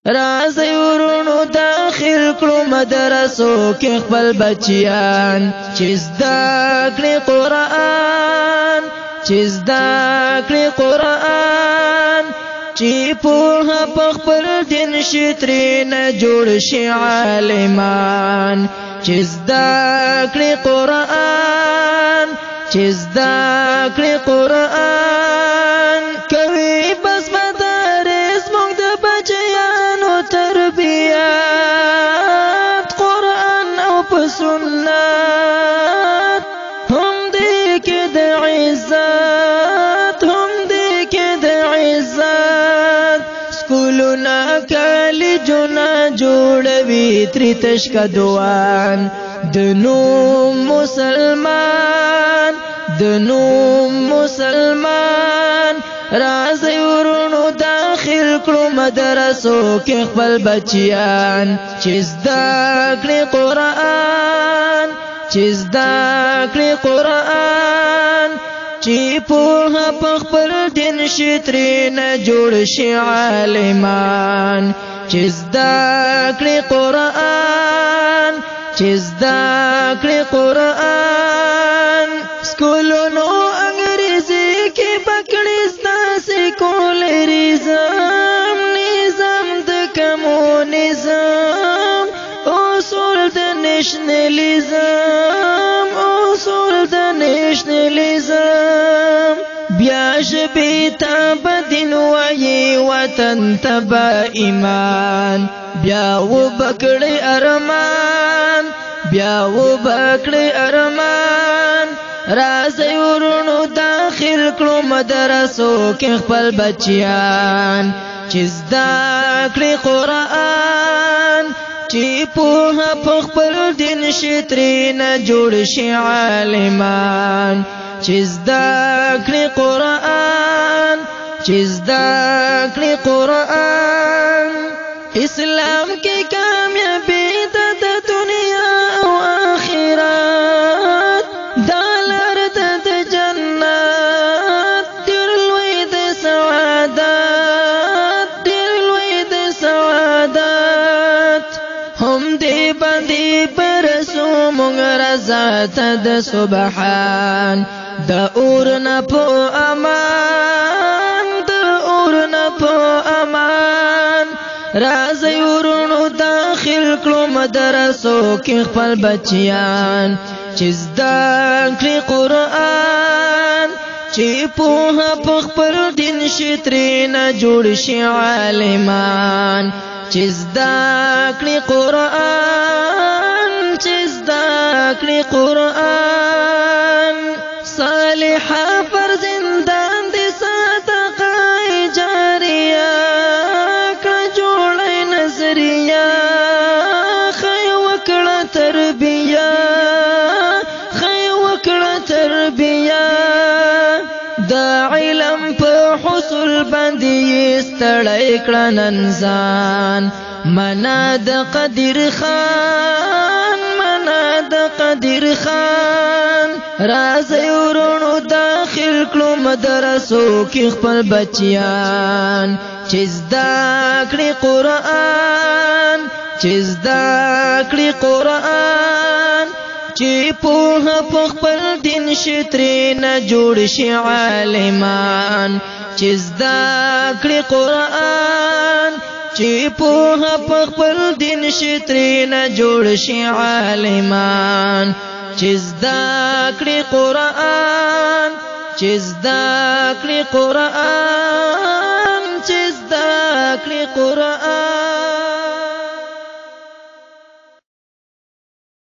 رازی ورونو داخل کړو مدرسو کې خپل بچیان چې زده کړي قرآن چې زده کړي قرآن چې پوهه په خپل دین شي ترېنه جوړ شي عالمان چې زده کړي قرآن چې زده کړي قرآن کوي بس مدارس موږ د بچیانو تربیات قرآن او په سنت هم دې کې د عزت هم دې کې د عزت سکولونه کالجونه جوړوي ترې تشکدوان د نوم مسلمان د نوم مسلمان رازی ورونو داخل کړو مدرسو کې خپل بچیان چې زده کړي قرآن چې زده کړي قرآن چې پوهه په خپل دین شي ترېنه جوړ شي عالمان چې زده کړي قرآن چې زده کړي قرآن سکولونو انګریزي کې پکړې ستا سیکولریزم نظام د کمونیزم اصول د نشنلیزم اصول د نشنلیزم بیا ژبې ته به دین وایي وطن ته به ایمان بیا وبکړې ارمان بیا وبکړې ارمان رازی ورونو داخل کړو مدرسو کې خپل بچیان چې زده کړي قرآن چې پوهه په خپل دین شي ترېنه جوړ شي عالمان چې زده کړي قرآن چې زده کړي قرآن اسلام کې کامیابی ده د دنیا او آخرت دا لار ده د جنت ډېر لوی د سعادت ډېر لوی د سعادت هم دې باندې برسو مونږ رضا ته د سبحان د اور نه په امان د اور نه په امان رازی ورونو داخل کړو مدرسو کې خپل بچیان چې زده کړي قرآن چې پوهه په خپل دین شي ترېنه جوړ شي عالمان چې زده کړي قرآن چې زده کړي قرآن صالحه فرزندان دې صدقه جاریه نظریه خی وکړه تربیه خی وکړه تربیه د علم په حصول باندې ستړی کړه نن ځان منا د قدر خان منا د قدر خان رازی ورونو داخل کړو مدرسو کې خپل بچیان چې زده کړي قرآن چې زده کړي قرآن چې پوهه په خپل دین شي ترېنه جوړ شي عالمان چې زده کړي قرآن چې پوهه په خپل دین شي ترېنه جوړ شي عالمان چې زده کړي قرآن چې زده کړي قرآن چې زده کړي قرآن